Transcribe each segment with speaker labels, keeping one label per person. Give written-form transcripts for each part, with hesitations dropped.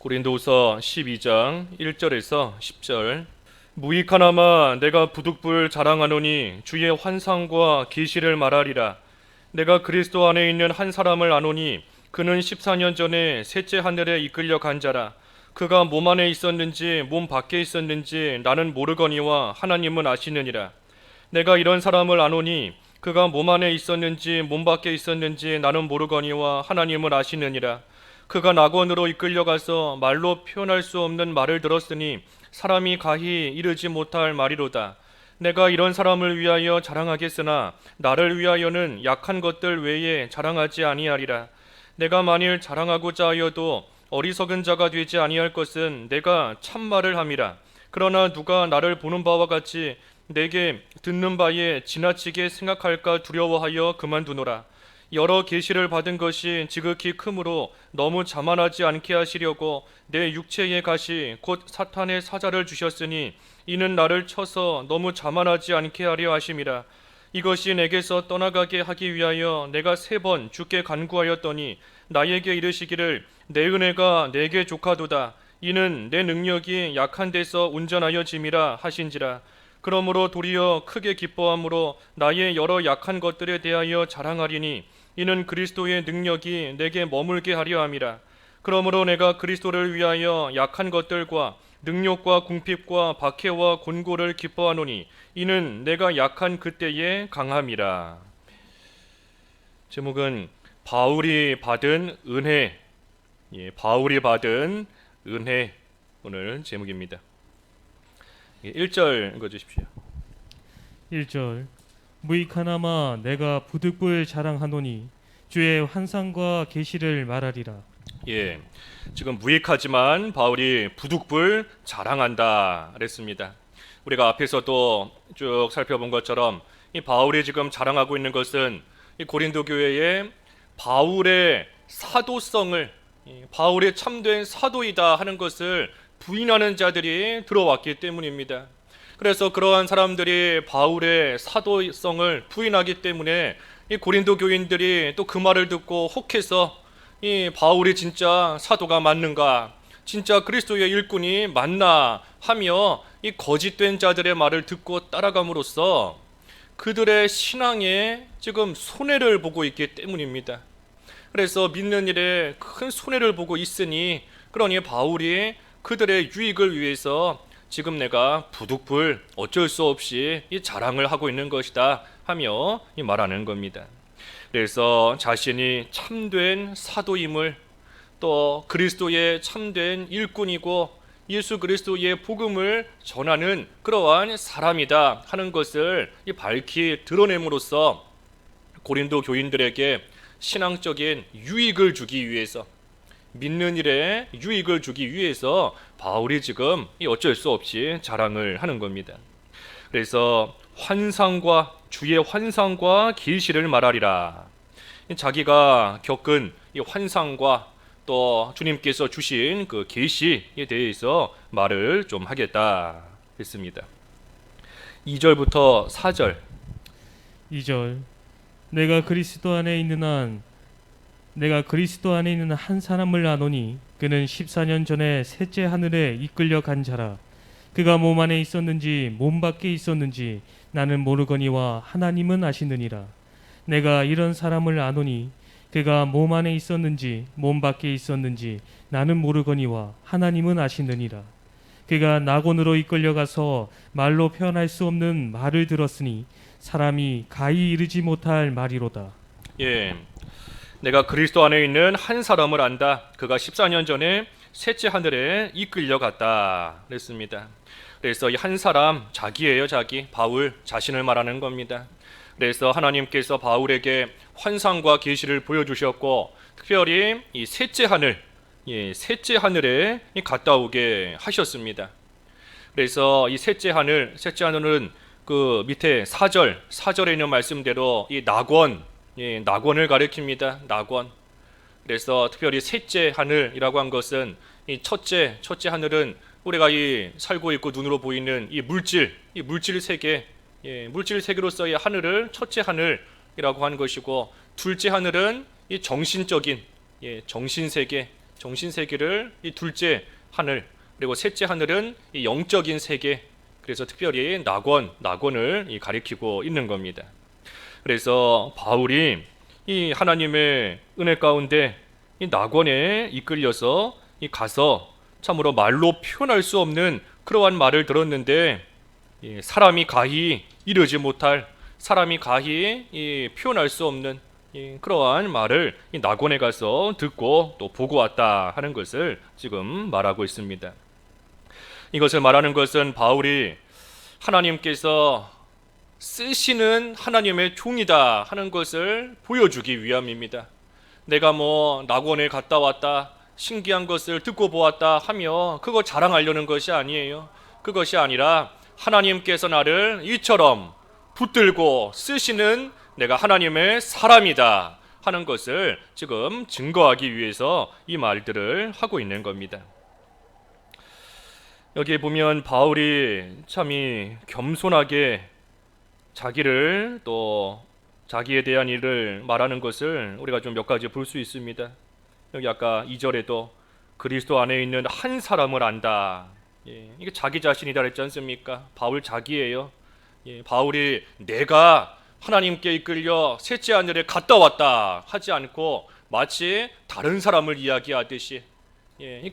Speaker 1: 고린도후서 12장 1절에서 10절. 무익하나마 내가 부득불 자랑하노니 주의 환상과 계시를 말하리라. 내가 그리스도 안에 있는 한 사람을 아노니 그는 14년 전에 셋째 하늘에 이끌려 간 자라. 그가 몸 안에 있었는지 몸 밖에 있었는지 나는 모르거니와 하나님은 아시느니라. 내가 이런 사람을 아노니 그가 몸 안에 있었는지 몸 밖에 있었는지 나는 모르거니와 하나님은 아시느니라. 그가 낙원으로 이끌려가서 말로 표현할 수 없는 말을 들었으니 사람이 가히 이르지 못할 말이로다. 내가 이런 사람을 위하여 자랑하겠으나 나를 위하여는 약한 것들 외에 자랑하지 아니하리라. 내가 만일 자랑하고자 하여도 어리석은 자가 되지 아니할 것은 내가 참말을 함이라. 그러나 누가 나를 보는 바와 같이 내게 듣는 바에 지나치게 생각할까 두려워하여 그만두노라. 여러 계시를 받은 것이 지극히 크므로 너무 자만하지 않게 하시려고 내 육체의 가시 곧 사탄의 사자를 주셨으니 이는 나를 쳐서 너무 자만하지 않게 하려 하심이라. 이것이 내게서 떠나가게 하기 위하여 내가 3번 주께 간구하였더니 나에게 이르시기를 내 은혜가 내게 족하도다. 이는 내 능력이 약한 데서 운전하여 짐이라 하신지라. 그러므로 도리어 크게 기뻐함으로 나의 여러 약한 것들에 대하여 자랑하리니 이는 그리스도의 능력이 내게 머물게 하려 함이라. 그러므로 내가 그리스도를 위하여 약한 것들과 능력과 궁핍과 박해와 곤고를 기뻐하노니 이는 내가 약한 그때에 강함이라. 제목은 바울이 받은 은혜. 바울이 받은 은혜, 오늘 제목입니다. 1절 읽어주십시오.
Speaker 2: 1절. 무익하나마 내가 부득불 자랑하노니 주의 환상과 계시를 말하리라.
Speaker 1: 지금 무익하지만 바울이 부득불 자랑한다 그랬습니다. 우리가 앞에서도 쭉 살펴본 것처럼 이 바울이 지금 자랑하고 있는 것은 이 고린도 교회의 바울의 사도성을, 바울의 참된 사도이다 하는 것을 부인하는 자들이 들어왔기 때문입니다. 그래서 그러한 사람들이 바울의 사도성을 부인하기 때문에 이 고린도 교인들이 또 그 말을 듣고 혹해서 이 바울이 진짜 사도가 맞는가, 진짜 그리스도의 일꾼이 맞나 하며 이 거짓된 자들의 말을 듣고 따라감으로써 그들의 신앙에 지금 손해를 보고 있기 때문입니다. 그래서 믿는 일에 큰 손해를 보고 있으니 그러니 바울이 그들의 유익을 위해서 지금 내가 부득불 어쩔 수 없이 이 자랑을 하고 있는 것이다 하며 이 말하는 겁니다. 그래서 자신이 참된 사도임을, 또 그리스도의 참된 일꾼이고 예수 그리스도의 복음을 전하는 그러한 사람이다 하는 것을 밝히 드러냄으로써 고린도 교인들에게 신앙적인 유익을 주기 위해서, 믿는 일에 유익을 주기 위해서 바울이 지금 어쩔 수 없이 자랑을 하는 겁니다. 그래서 주의 환상과 계시를 말하리라. 자기가 겪은 이 환상과 또 주님께서 주신 그 계시에 대해서 말을 좀 하겠다 했습니다. 2절부터 4절.
Speaker 2: 2절. 내가 그리스도 안에 있는 한 사람을 아노니 그는 14년 전에 셋째 하늘에 이끌려 간 자라. 그가 몸 안에 있었는지 몸 밖에 있었는지 나는 모르거니와 하나님은 아시느니라. 내가 이런 사람을 아노니 그가 몸 안에 있었는지 몸 밖에 있었는지 나는 모르거니와 하나님은 아시느니라. 그가 낙원으로 이끌려가서 말로 표현할 수 없는 말을 들었으니 사람이 가히 이르지 못할 말이로다.
Speaker 1: 내가 그리스도 안에 있는 한 사람을 안다. 그가 14년 전에 셋째 하늘에 이끌려 갔다 그랬습니다. 그래서 이 한 사람, 자기예요. 자기, 바울 자신을 말하는 겁니다. 그래서 하나님께서 바울에게 환상과 계시를 보여주셨고 특별히 이 셋째 하늘에 갔다 오게 하셨습니다. 그래서 이 셋째 하늘은 그 밑에 4절에 있는 말씀대로 이 낙원을 가리킵니다. 낙원. 그래서 특별히 셋째 하늘이라고 한 것은 이 첫째 하늘은 우리가 이 살고 있고 눈으로 보이는 이 물질 세계, 물질 세계로서의 하늘을 첫째 하늘이라고 하는 것이고, 둘째 하늘은 이 정신적인 정신 세계, 정신 세계를 이 둘째 하늘, 그리고 셋째 하늘은 이 영적인 세계, 그래서 특별히 낙원을 이 가리키고 있는 겁니다. 그래서 바울이 이 하나님의 은혜 가운데 이 낙원에 이끌려서 이 가서 참으로 말로 표현할 수 없는 그러한 말을 들었는데, 사람이 가히 이르지 못할, 사람이 가히 표현할 수 없는 그러한 말을 이 낙원에 가서 듣고 또 보고 왔다 하는 것을 지금 말하고 있습니다. 이것을 말하는 것은 바울이 하나님께서 쓰시는 하나님의 종이다 하는 것을 보여주기 위함입니다. 내가 뭐 낙원에 갔다 왔다, 신기한 것을 듣고 보았다 하며 그거 자랑하려는 것이 아니에요. 그것이 아니라 하나님께서 나를 이처럼 붙들고 쓰시는 내가 하나님의 사람이다 하는 것을 지금 증거하기 위해서 이 말들을 하고 있는 겁니다. 여기에 보면 바울이 참이 겸손하게 자기를 또 자기에 대한 일을 말하는 것을 우리가 좀 몇 가지 볼 수 있습니다. 여기 아까 2절에도 그리스도 안에 있는 한 사람을 안다. 이게 자기 자신이다 그랬지 않습니까? 바울 자기예요. 바울이 내가 하나님께 이끌려 셋째 하늘에 갔다 왔다 하지 않고 마치 다른 사람을 이야기하듯이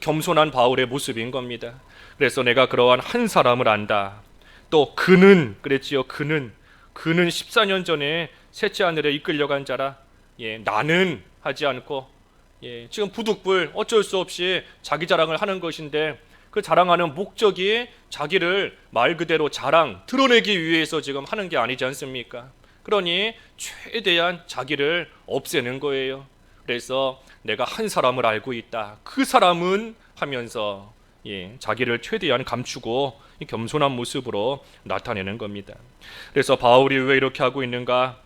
Speaker 1: 겸손한 바울의 모습인 겁니다. 그래서 내가 그러한 한 사람을 안다. 또 그는 그랬지요. 그는 14년 전에 셋째 하늘에 이끌려간 자라. 나는 하지 않고 지금 부득불 어쩔 수 없이 자기 자랑을 하는 것인데, 그 자랑하는 목적이 자기를 말 그대로 드러내기 위해서 지금 하는 게 아니지 않습니까? 그러니 최대한 자기를 없애는 거예요. 그래서 내가 한 사람을 알고 있다. 그 사람은 하면서 자기를 최대한 감추고 겸손한 모습으로 나타내는 겁니다. 그래서 바울이 왜 이렇게 하고 있는가?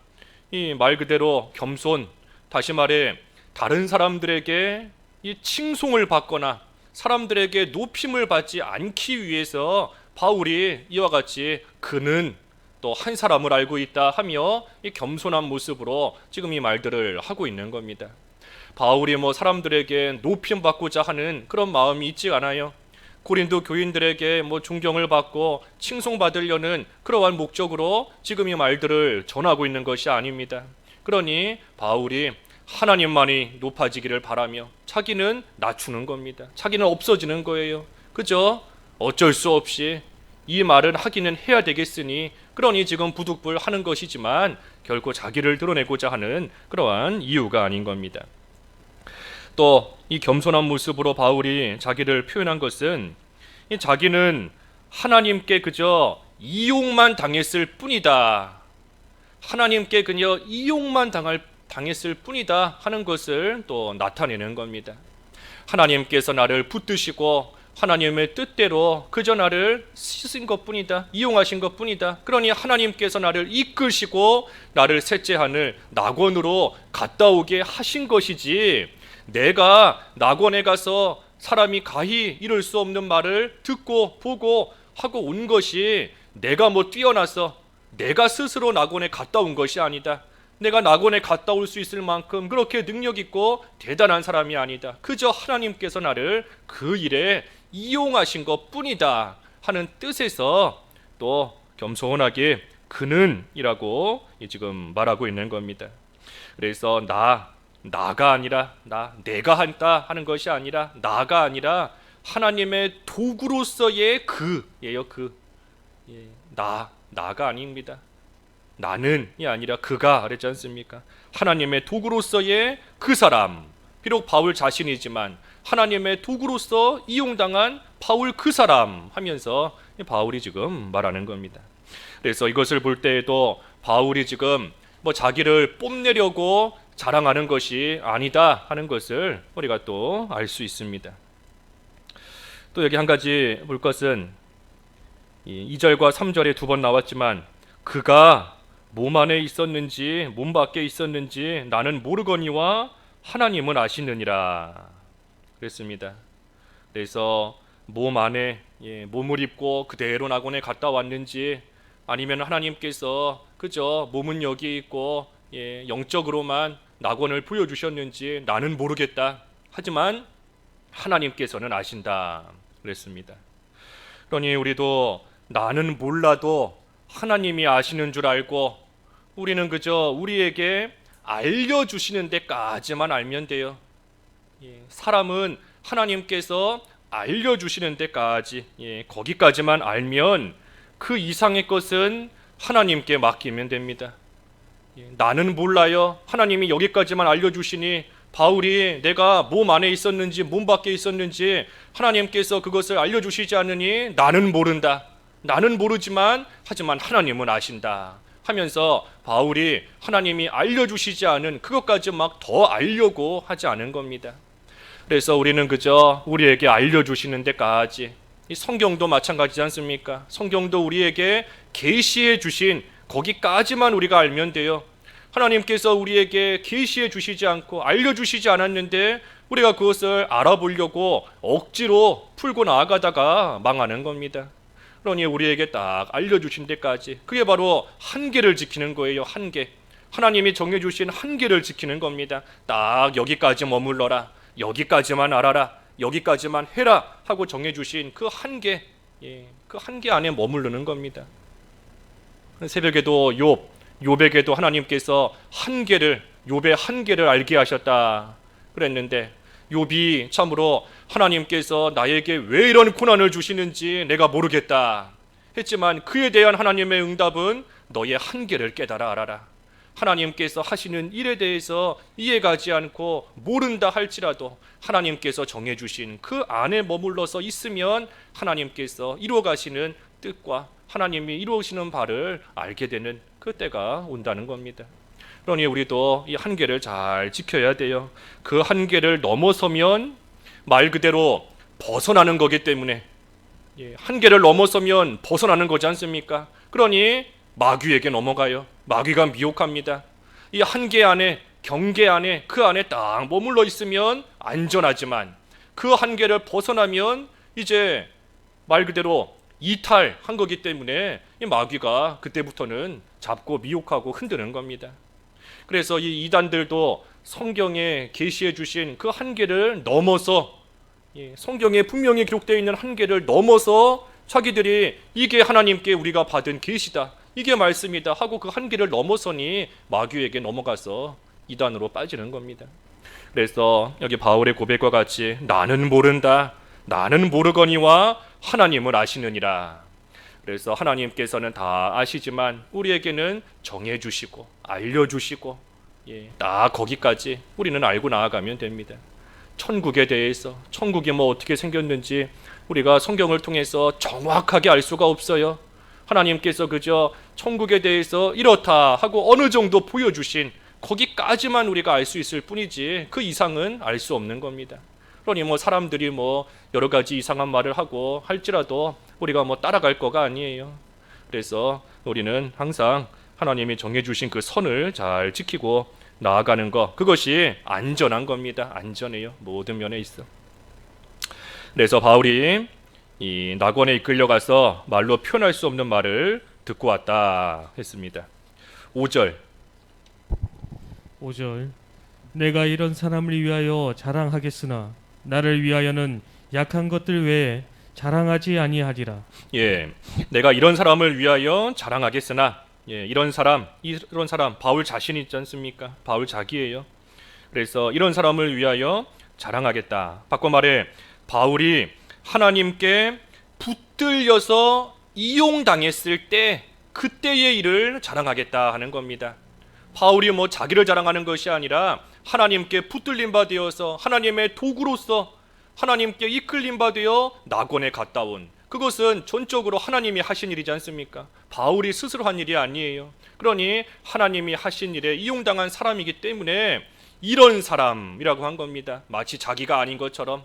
Speaker 1: 이 말 그대로 겸손, 다시 말해 다른 사람들에게 이 칭송을 받거나 사람들에게 높임을 받지 않기 위해서 바울이 이와 같이 그는 또 한 사람을 알고 있다 하며 이 겸손한 모습으로 지금 이 말들을 하고 있는 겁니다. 바울이 뭐 사람들에게 높임 받고자 하는 그런 마음이 있지 않아요. 고린도 교인들에게 뭐 존경을 받고 칭송받으려는 그러한 목적으로 지금 이 말들을 전하고 있는 것이 아닙니다. 그러니 바울이 하나님만이 높아지기를 바라며 자기는 낮추는 겁니다. 자기는 없어지는 거예요. 그죠? 어쩔 수 없이 이 말은 하기는 해야 되겠으니, 그러니 지금 부득불 하는 것이지만 결코 자기를 드러내고자 하는 그러한 이유가 아닌 겁니다. 또 이 겸손한 모습으로 바울이 자기를 표현한 것은 자기는 하나님께 그저 이용만 당했을 뿐이다. 하나님께 그저 이용만 당했을 뿐이다 하는 것을 또 나타내는 겁니다. 하나님께서 나를 붙드시고 하나님의 뜻대로 그저 나를 쓰신 것뿐이다, 이용하신 것뿐이다. 그러니 하나님께서 나를 이끄시고 나를 셋째 하늘 낙원으로 갔다 오게 하신 것이지, 내가 낙원에 가서 사람이 가히 이룰 수 없는 말을 듣고 보고 하고 온 것이 내가 뭐 뛰어나서 내가 스스로 낙원에 갔다 온 것이 아니다. 내가 낙원에 갔다 올 수 있을 만큼 그렇게 능력 있고 대단한 사람이 아니다. 그저 하나님께서 나를 그 일에 이용하신 것뿐이다 하는 뜻에서 또 겸손하게 그는이라고 지금 말하고 있는 겁니다. 그래서 나가 아니라 내가 한다 하는 것이 아니라, 나가 아니라 하나님의 도구로서의 그예요. 나가 아닙니다. 나는이 아니라 그가 그랬지 않습니까? 하나님의 도구로서의 그 사람, 비록 바울 자신이지만 하나님의 도구로서 이용당한 바울 그 사람 하면서 바울이 지금 말하는 겁니다. 그래서 이것을 볼 때에도 바울이 지금 뭐 자기를 뽐내려고 자랑하는 것이 아니다 하는 것을 우리가 또 알 수 있습니다. 또 여기 한 가지 볼 것은 2절과 3절에 두 번 나왔지만 그가 몸 안에 있었는지 몸 밖에 있었는지 나는 모르거니와 하나님은 아시느니라 그랬습니다. 그래서 몸 안에 몸을 입고 그대로 낙원에 갔다 왔는지, 아니면 하나님께서 그저 몸은 여기 있고 영적으로만 낙원을 보여주셨는지 나는 모르겠다. 하지만 하나님께서는 아신다 그랬습니다. 그러니 우리도 나는 몰라도 하나님이 아시는 줄 알고 우리는 그저 우리에게 알려주시는 데까지만 알면 돼요. 사람은 하나님께서 알려주시는 데까지, 거기까지만 알면 그 이상의 것은 하나님께 맡기면 됩니다. 나는 몰라요. 하나님이 여기까지만 알려주시니 바울이 내가 몸 안에 있었는지 몸 밖에 있었는지 하나님께서 그것을 알려주시지 않으니 나는 모른다. 나는 모르지만 하지만 하나님은 아신다 하면서 바울이 하나님이 알려주시지 않은 그것까지 막 더 알려고 하지 않은 겁니다. 그래서 우리는 그저 우리에게 알려주시는 데까지, 이 성경도 마찬가지지 않습니까? 성경도 우리에게 계시해 주신 거기까지만 우리가 알면 돼요. 하나님께서 우리에게 계시해 주시지 않고 알려주시지 않았는데 우리가 그것을 알아보려고 억지로 풀고 나아가다가 망하는 겁니다. 그러니 우리에게 딱 알려주신 데까지, 그게 바로 한계를 지키는 거예요. 한계. 하나님이 정해주신 한계를 지키는 겁니다. 딱 여기까지 머물러라, 여기까지만 알아라, 여기까지만 해라 하고 정해주신 그 한계, 그 한계 안에 머무르는 겁니다. 새벽에도 욥에게도 하나님께서 욥의 한계를 알게 하셨다 그랬는데, 욥이 참으로 하나님께서 나에게 왜 이런 고난을 주시는지 내가 모르겠다 했지만 그에 대한 하나님의 응답은 너의 한계를 깨달아 알아라. 하나님께서 하시는 일에 대해서 이해가지 않고 모른다 할지라도 하나님께서 정해주신 그 안에 머물러서 있으면 하나님께서 이루어가시는 뜻과 하나님이 이루시는 바를 알게 되는 그때가 온다는 겁니다. 그러니 우리도 이 한계를 잘 지켜야 돼요. 그 한계를 넘어서면 말 그대로 벗어나는 거기 때문에, 한계를 넘어서면 벗어나는 거지 않습니까? 그러니 마귀에게 넘어가요. 마귀가 미혹합니다. 이 한계 안에, 경계 안에, 그 안에 딱 머물러 있으면 안전하지만 그 한계를 벗어나면 이제 말 그대로 이탈한 거기 때문에 이 마귀가 그때부터는 잡고 미혹하고 흔드는 겁니다. 그래서 이 이단들도 성경에 계시해 주신 그 한계를 넘어서, 성경에 분명히 기록되어 있는 한계를 넘어서 자기들이 이게 하나님께 우리가 받은 계시다, 이게 말씀이다 하고 그 한계를 넘어서니 마귀에게 넘어가서 이단으로 빠지는 겁니다. 그래서 여기 바울의 고백과 같이 나는 모른다, 나는 모르거니와 하나님을 아시느니라. 그래서 하나님께서는 다 아시지만 우리에게는 정해주시고 알려주시고, 다 거기까지 우리는 알고 나아가면 됩니다. 천국에 대해서, 천국이 뭐 어떻게 생겼는지 우리가 성경을 통해서 정확하게 알 수가 없어요. 하나님께서 그저 천국에 대해서 이렇다 하고 어느 정도 보여주신 거기까지만 우리가 알 수 있을 뿐이지 그 이상은 알 수 없는 겁니다. 그러니 뭐 사람들이 뭐 여러 가지 이상한 말을 하고 할지라도 우리가 뭐 따라갈 거가 아니에요. 그래서 우리는 항상 하나님이 정해주신 그 선을 잘 지키고 나아가는 것, 그것이 안전한 겁니다. 안전해요. 모든 면에 있어. 그래서 바울이 이 낙원에 이끌려가서 말로 표현할 수 없는 말을 듣고 왔다 했습니다. 5절
Speaker 2: 내가 이런 사람을 위하여 자랑하겠으나 나를 위하여는 약한 것들 외에 자랑하지 아니하리라.
Speaker 1: 내가 이런 사람을 위하여 자랑하겠으나, 이런 사람 바울 자신이 있지 않습니까? 바울 자기예요. 그래서 이런 사람을 위하여 자랑하겠다. 바꿔 말해 바울이 하나님께 붙들려서 이용당했을 때 그때의 일을 자랑하겠다 하는 겁니다. 바울이 뭐 자기를 자랑하는 것이 아니라 하나님께 붙들림 바 되어서 하나님의 도구로서 하나님께 이끌림 바 되어 낙원에 갔다 온, 그것은 전적으로 하나님이 하신 일이지 않습니까? 바울이 스스로 한 일이 아니에요. 그러니 하나님이 하신 일에 이용당한 사람이기 때문에 이런 사람이라고 한 겁니다. 마치 자기가 아닌 것처럼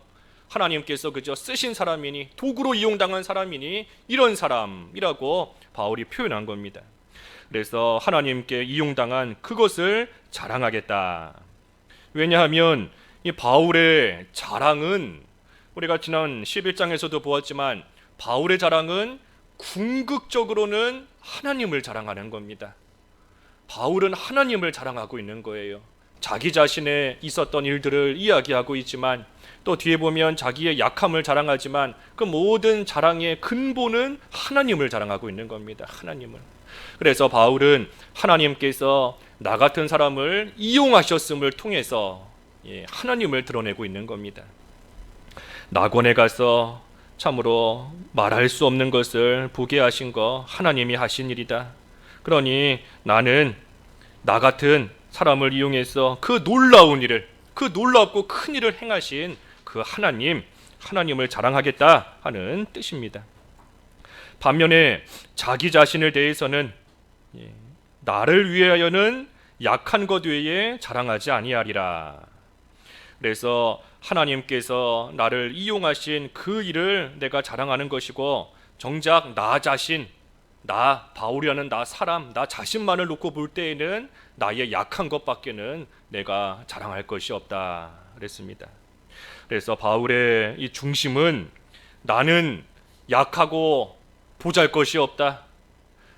Speaker 1: 하나님께서 그저 쓰신 사람이니, 도구로 이용당한 사람이니 이런 사람이라고 바울이 표현한 겁니다. 그래서 하나님께 이용당한 그것을 자랑하겠다. 왜냐하면 이 바울의 자랑은 우리가 지난 11장에서도 보았지만 바울의 자랑은 궁극적으로는 하나님을 자랑하는 겁니다. 바울은 하나님을 자랑하고 있는 거예요. 자기 자신에 있었던 일들을 이야기하고 있지만 또 뒤에 보면 자기의 약함을 자랑하지만 그 모든 자랑의 근본은 하나님을 자랑하고 있는 겁니다. 하나님을. 그래서 바울은 하나님께서 나 같은 사람을 이용하셨음을 통해서 하나님을 드러내고 있는 겁니다. 낙원에 가서 참으로 말할 수 없는 것을 보게 하신 거 하나님이 하신 일이다. 그러니 나는 나 같은 사람을 이용해서 그 놀라운 일을, 그 놀랍고 큰 일을 행하신 그 하나님을 자랑하겠다 하는 뜻입니다. 반면에 자기 자신을 대해서는 나를 위하여는 약한 것 외에 자랑하지 아니하리라. 그래서 하나님께서 나를 이용하신 그 일을 내가 자랑하는 것이고, 정작 나 자신, 나 바울이라는 나 사람, 나 자신만을 놓고 볼 때에는 나의 약한 것밖에는 내가 자랑할 것이 없다 그랬습니다. 그래서 바울의 이 중심은 나는 약하고 보잘것이 없다.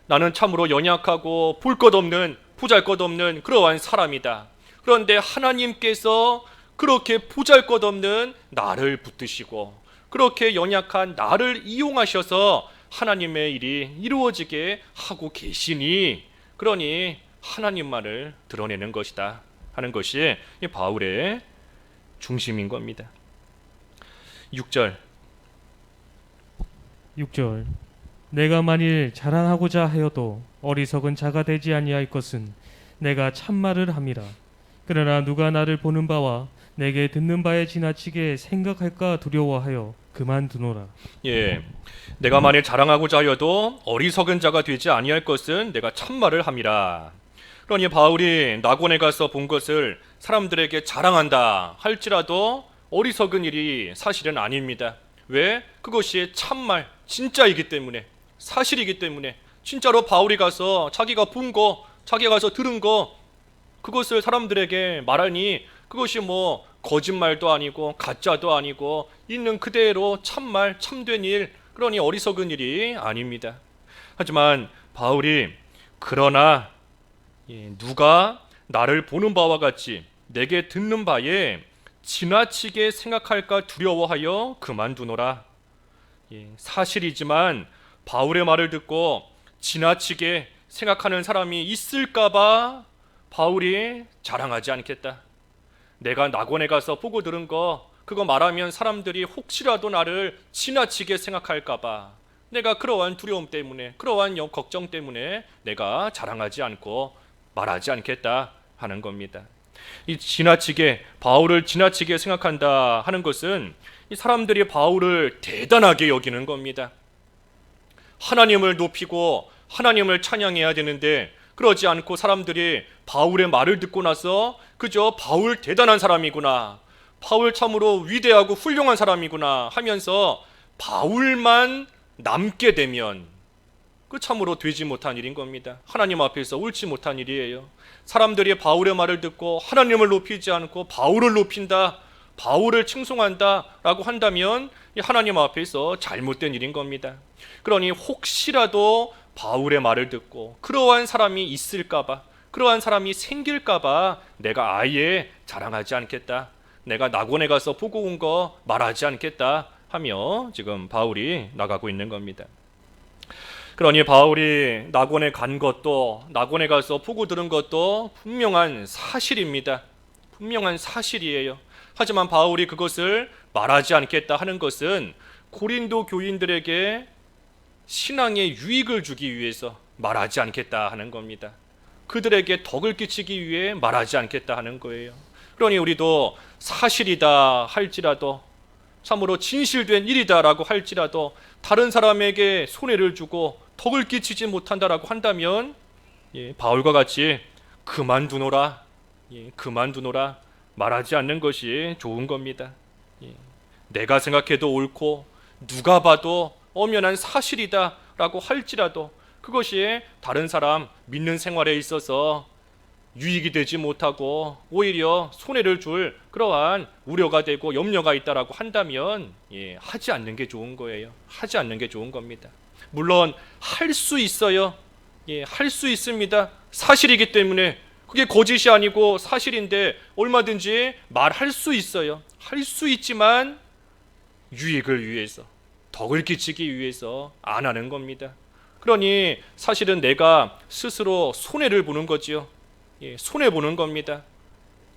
Speaker 1: 나는 참으로 연약하고 볼 것 없는, 보잘것없는 그러한 사람이다. 그런데 하나님께서 그렇게 보잘것없는 나를 붙드시고 그렇게 연약한 나를 이용하셔서 하나님의 일이 이루어지게 하고 계시니, 그러니 하나님만을 드러내는 것이다 하는 것이 이 바울의 중심인 겁니다. 6절
Speaker 2: 내가 만일 자랑하고자 하여도 어리석은 자가 되지 아니할 것은 내가 참말을 함이라. 그러나 누가 나를 보는 바와 내게 듣는 바에 지나치게 생각할까 두려워하여 그만두노라.
Speaker 1: 내가 만일 자랑하고자 하여도 어리석은 자가 되지 아니할 것은 내가 참말을 함이라. 그러니 바울이 낙원에 가서 본 것을 사람들에게 자랑한다 할지라도 어리석은 일이 사실은 아닙니다. 왜? 그것이 참말, 진짜이기 때문에, 사실이기 때문에, 진짜로 바울이 가서 자기가 본 거, 자기가 가서 들은 거, 그것을 사람들에게 말하니 그것이 뭐 거짓말도 아니고 가짜도 아니고 있는 그대로 참말, 참된 일, 그러니 어리석은 일이 아닙니다. 하지만 바울이 그러나 누가 나를 보는 바와 같이 내게 듣는 바에 지나치게 생각할까 두려워하여 그만두노라. 사실이지만 바울의 말을 듣고 지나치게 생각하는 사람이 있을까봐 바울이 자랑하지 않겠다. 내가 낙원에 가서 보고 들은 거, 그거 말하면 사람들이 혹시라도 나를 지나치게 생각할까봐, 내가 그러한 두려움 때문에, 그러한 걱정 때문에 내가 자랑하지 않고 말하지 않겠다 하는 겁니다. 이 지나치게, 바울을 지나치게 생각한다 하는 것은 이 사람들이 바울을 대단하게 여기는 겁니다. 하나님을 높이고 하나님을 찬양해야 되는데 그러지 않고 사람들이 바울의 말을 듣고 나서 그저 바울 대단한 사람이구나, 바울 참으로 위대하고 훌륭한 사람이구나 하면서 바울만 남게 되면 그 참으로 되지 못한 일인 겁니다. 하나님 앞에서 옳지 못한 일이에요. 사람들이 바울의 말을 듣고 하나님을 높이지 않고 바울을 높인다, 바울을 칭송한다 라고 한다면 하나님 앞에서 잘못된 일인 겁니다. 그러니 혹시라도 바울의 말을 듣고 그러한 사람이 있을까봐, 그러한 사람이 생길까봐 내가 아예 자랑하지 않겠다, 내가 낙원에 가서 보고 온 거 말하지 않겠다 하며 지금 바울이 나가고 있는 겁니다. 그러니 바울이 낙원에 간 것도, 낙원에 가서 보고 들은 것도 분명한 사실입니다. 분명한 사실이에요. 하지만 바울이 그것을 말하지 않겠다 하는 것은 고린도 교인들에게 신앙에 유익을 주기 위해서 말하지 않겠다 하는 겁니다. 그들에게 덕을 끼치기 위해 말하지 않겠다 하는 거예요. 그러니 우리도 사실이다 할지라도, 참으로 진실된 일이다라고 할지라도 다른 사람에게 손해를 주고 덕을 끼치지 못한다라고 한다면 바울과 같이 그만두노라, 그만두노라 말하지 않는 것이 좋은 겁니다. 내가 생각해도 옳고 누가 봐도 엄연한 사실이다 라고 할지라도 그것이 다른 사람 믿는 생활에 있어서 유익이 되지 못하고 오히려 손해를 줄 그러한 우려가 되고 염려가 있다라고 한다면 하지 않는 게 좋은 거예요. 하지 않는 게 좋은 겁니다. 물론 할 수 있어요. 할 수 있습니다. 사실이기 때문에 그게 거짓이 아니고 사실인데 얼마든지 말할 수 있어요. 할 수 있지만 유익을 위해서, 덕을 끼치기 위해서 안 하는 겁니다. 그러니 사실은 내가 스스로 손해를 보는 거지요. 손해 보는 겁니다.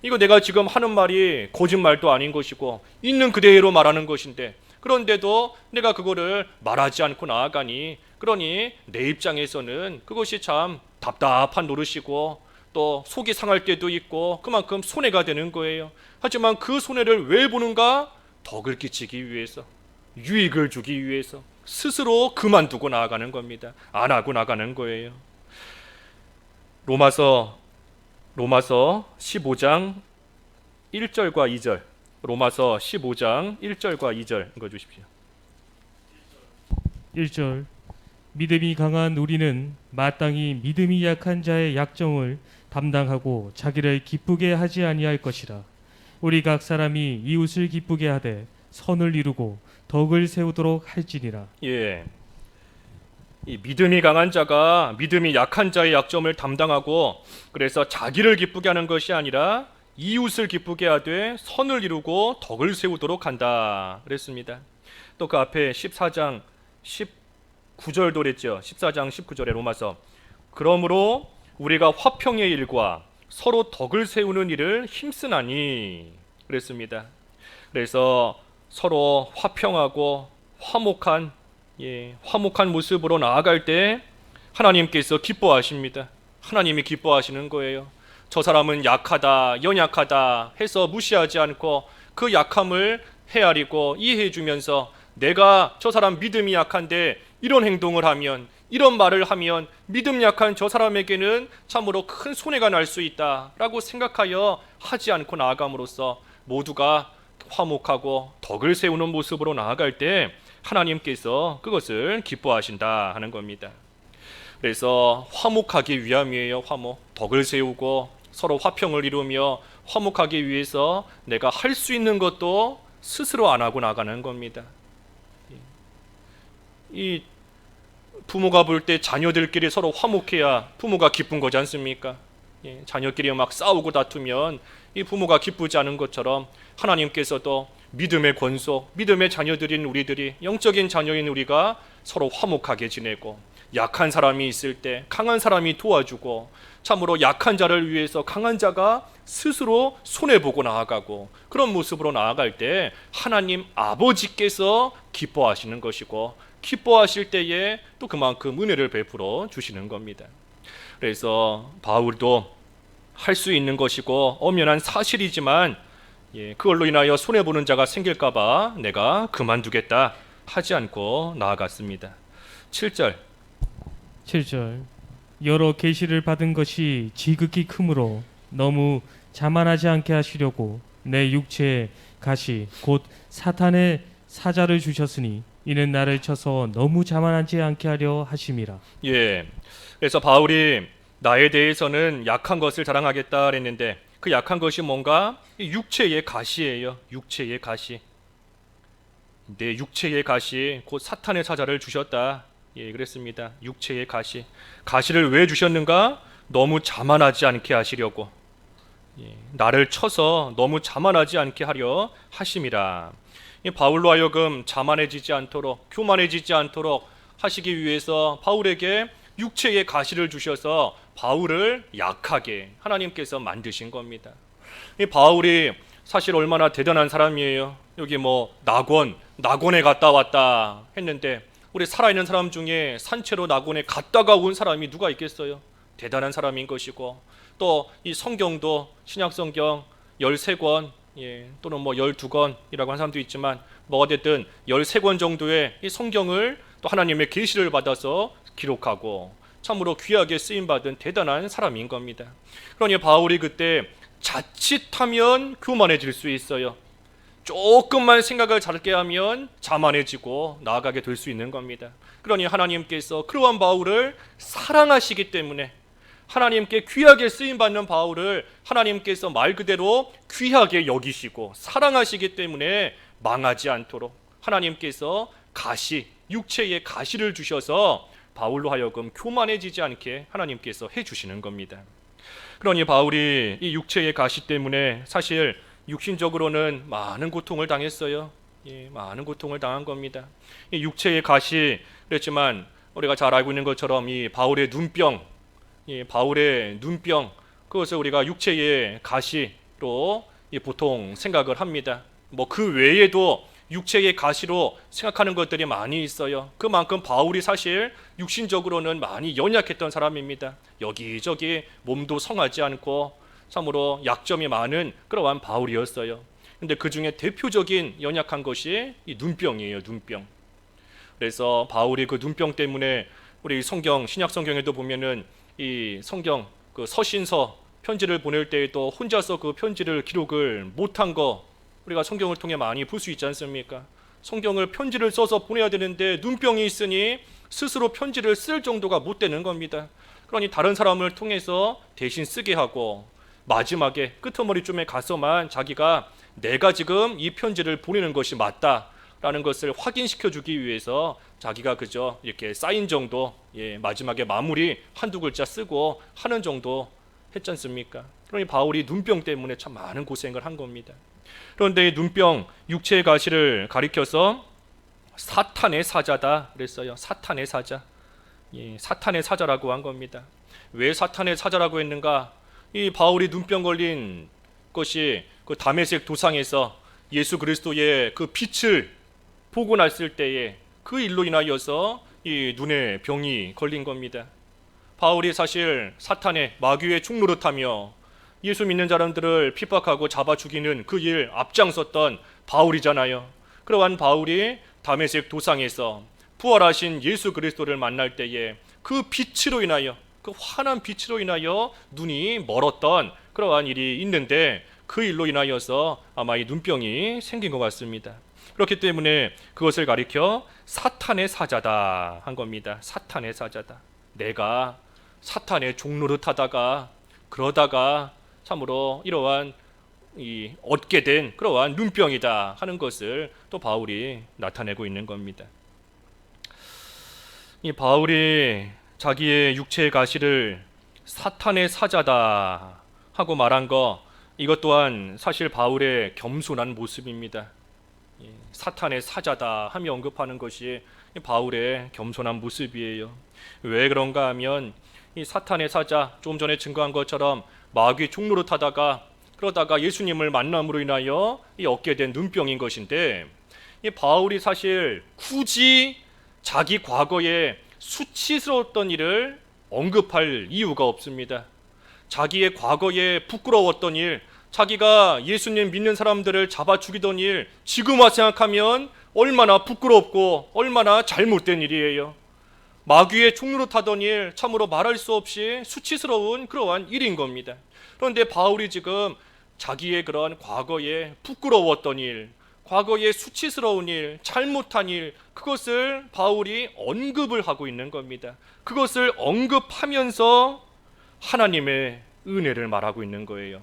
Speaker 1: 이거 내가 지금 하는 말이 거짓말도 아닌 것이고 있는 그대로 말하는 것인데, 그런데도 내가 그거를 말하지 않고 나아가니, 그러니 내 입장에서는 그것이 참 답답한 노릇이고 또 속이 상할 때도 있고 그만큼 손해가 되는 거예요. 하지만 그 손해를 왜 보는가? 덕을 끼치기 위해서, 유익을 주기 위해서 스스로 그만두고 나아가는 겁니다. 안 하고 나가는 거예요. 로마서 15장 1절과 2절, 로마서 15장 1절과 2절 읽어주십시오.
Speaker 2: 1절 믿음이 강한 우리는 마땅히 믿음이 약한 자의 약점을 담당하고 자기를 기쁘게 하지 아니할 것이라. 우리 각 사람이 이웃을 기쁘게 하되 선을 이루고 덕을 세우도록 할지니라.
Speaker 1: 이 믿음이 강한 자가 믿음이 약한 자의 약점을 담당하고, 그래서 자기를 기쁘게 하는 것이 아니라 이웃을 기쁘게 하되 선을 이루고 덕을 세우도록 한다 그랬습니다. 또 그 앞에 14장 19절도 그랬죠. 14장 19절에 로마서, 그러므로 우리가 화평의 일과 서로 덕을 세우는 일을 힘쓰나니 그랬습니다. 그래서 서로 화평하고 화목한 모습으로 나아갈 때 하나님께서 기뻐하십니다. 하나님이 기뻐하시는 거예요. 저 사람은 약하다, 연약하다 해서 무시하지 않고 그 약함을 헤아리고 이해해 주면서, 내가 저 사람 믿음이 약한데 이런 행동을 하면, 이런 말을 하면 믿음 약한 저 사람에게는 참으로 큰 손해가 날 수 있다라고 생각하여 하지 않고 나아감으로써 모두가 화목하고 덕을 세우는 모습으로 나아갈 때 하나님께서 그것을 기뻐하신다 하는 겁니다. 그래서 화목하기 위함이에요. 덕을 세우고 서로 화평을 이루며 화목하기 위해서 내가 할 수 있는 것도 스스로 안 하고 나가는 겁니다. 이 부모가 볼 때 자녀들끼리 서로 화목해야 부모가 기쁜 거지 않습니까? 자녀끼리 막 싸우고 다투면 이 부모가 기쁘지 않은 것처럼 하나님께서도 믿음의 권속, 믿음의 자녀들인 우리들이, 영적인 자녀인 우리가 서로 화목하게 지내고, 약한 사람이 있을 때 강한 사람이 도와주고, 참으로 약한 자를 위해서 강한 자가 스스로 손해보고 나아가고, 그런 모습으로 나아갈 때 하나님 아버지께서 기뻐하시는 것이고, 기뻐하실 때에 또 그만큼 은혜를 베풀어 주시는 겁니다. 그래서 바울도 할 수 있는 것이고 엄연한 사실이지만 그걸로 인하여 손해보는 자가 생길까 봐 내가 그만두겠다 하지 않고 나아갔습니다. 7절
Speaker 2: 여러 계시를 받은 것이 지극히 크므로 너무 자만하지 않게 하시려고 내 육체에 가시 곧 사탄의 사자를 주셨으니 이는 나를 쳐서 너무 자만하지 않게 하려 하심이라.
Speaker 1: 그래서 바울이 나에 대해서는 약한 것을 자랑하겠다 그랬는데, 그 약한 것이 뭔가? 육체의 가시예요. 육체의 가시. 내 육체의 가시 곧 사탄의 사자를 주셨다. 그랬습니다. 육체의 가시. 가시를 왜 주셨는가? 너무 자만하지 않게 하시려고. 나를 쳐서 너무 자만하지 않게 하려 하심이라. 바울로 하여금 자만해지지 않도록, 교만해지지 않도록 하시기 위해서 바울에게 육체의 가시를 주셔서 바울을 약하게 하나님께서 만드신 겁니다. 이 바울이 사실 얼마나 대단한 사람이에요. 여기 낙원에 갔다 왔다 했는데, 우리 살아있는 사람 중에 산채로 낙원에 갔다가 온 사람이 누가 있겠어요? 대단한 사람인 것이고, 또 이 성경도 신약성경 13권 또는 12권이라고 한 사람도 있지만, 어쨌든 13권 정도의 이 성경을 또 하나님의 계시를 받아서 기록하고 참으로 귀하게 쓰임받은 대단한 사람인 겁니다. 그러니 바울이 그때 자칫하면 교만해질 수 있어요. 조금만 생각을 작게 하면 자만해지고 나아가게 될 수 있는 겁니다. 그러니 하나님께서 그러한 바울을 사랑하시기 때문에, 하나님께 귀하게 쓰임받는 바울을 하나님께서 말 그대로 귀하게 여기시고 사랑하시기 때문에 망하지 않도록 하나님께서 육체의 가시를 주셔서 바울로 하여금 교만해지지 않게 하나님께서 해주시는 겁니다. 그러니 바울이 이 육체의 가시 때문에 사실 육신적으로는 많은 고통을 당했어요. 많은 고통을 당한 겁니다. 이 육체의 가시 그랬지만 우리가 잘 알고 있는 것처럼 이 바울의 눈병, 그것을 우리가 육체의 가시로 보통 생각을 합니다. 뭐 그 외에도 육체의 가시로 생각하는 것들이 많이 있어요. 그만큼 바울이 사실 육신적으로는 많이 연약했던 사람입니다. 여기저기 몸도 성하지 않고 참으로 약점이 많은 그러한 바울이었어요. 근데 그 중에 대표적인 연약한 것이 이 눈병이에요. 눈병. 그래서 바울이 그 눈병 때문에 우리 성경, 신약 성경에도 보면은 이 성경 그 서신서 편지를 보낼 때에도 혼자서 그 편지를 기록을 못한 거 우리가 성경을 통해 많이 볼 수 있지 않습니까? 성경을 편지를 써서 보내야 되는데 눈병이 있으니 스스로 편지를 쓸 정도가 못 되는 겁니다. 그러니 다른 사람을 통해서 대신 쓰게 하고 마지막에 끄트머리쯤에 가서만 자기가 내가 지금 이 편지를 보내는 것이 맞다라는 것을 확인시켜 주기 위해서 자기가 그저 이렇게 사인 정도 마지막에 마무리 한두 글자 쓰고 하는 정도 했지 않습니까? 그러니 바울이 눈병 때문에 참 많은 고생을 한 겁니다. 그런데 이 눈병, 육체의 가시를 가리켜서 사탄의 사자다 그랬어요. 사탄의 사자. 사탄의 사자라고 한 겁니다. 왜 사탄의 사자라고 했는가? 이 바울이 눈병 걸린 것이 그 다메섹 도상에서 예수 그리스도의 그 빛을 보고 났을 때에 그 일로 인하여서 이 눈에 병이 걸린 겁니다. 바울이 사실 사탄의 마귀의 충노릇하며 예수 믿는 사람들을 핍박하고 잡아 죽이는 그 일 앞장섰던 바울이잖아요. 그러한 바울이 다메섹 도상에서 부활하신 예수 그리스도를 만날 때에 그 빛으로 인하여, 그 환한 빛으로 인하여 눈이 멀었던 그러한 일이 있는데 그 일로 인하여서 아마 이 눈병이 생긴 것 같습니다. 그렇기 때문에 그것을 가리켜 사탄의 사자다 한 겁니다. 사탄의 사자다. 내가 사탄의 종노릇하다가 그러다가 참으로 이러한 얻게 된 그러한 눈병이다 하는 것을 또 바울이 나타내고 있는 겁니다. 이 바울이 자기의 육체의 가시를 사탄의 사자다 하고 말한 거, 이것 또한 사실 바울의 겸손한 모습입니다. 사탄의 사자다 하며 언급하는 것이 바울의 겸손한 모습이에요. 왜 그런가 하면 이 사탄의 사자, 좀 전에 증거한 것처럼 마귀 종노릇하다가 그러다가 예수님을 만남으로 인하여 얻게 된 눈병인 것인데, 이 바울이 사실 굳이 자기 과거에 수치스러웠던 일을 언급할 이유가 없습니다. 자기의 과거에 부끄러웠던 일, 자기가 예수님 믿는 사람들을 잡아 죽이던 일, 지금 와 생각하면 얼마나 부끄럽고 얼마나 잘못된 일이에요. 마귀의 종노릇하던 일, 참으로 말할 수 없이 수치스러운 그러한 일인 겁니다. 그런데 바울이 지금 자기의 그러한 과거에 부끄러웠던 일, 과거에 수치스러운 일, 잘못한 일, 그것을 바울이 언급을 하고 있는 겁니다. 그것을 언급하면서 하나님의 은혜를 말하고 있는 거예요.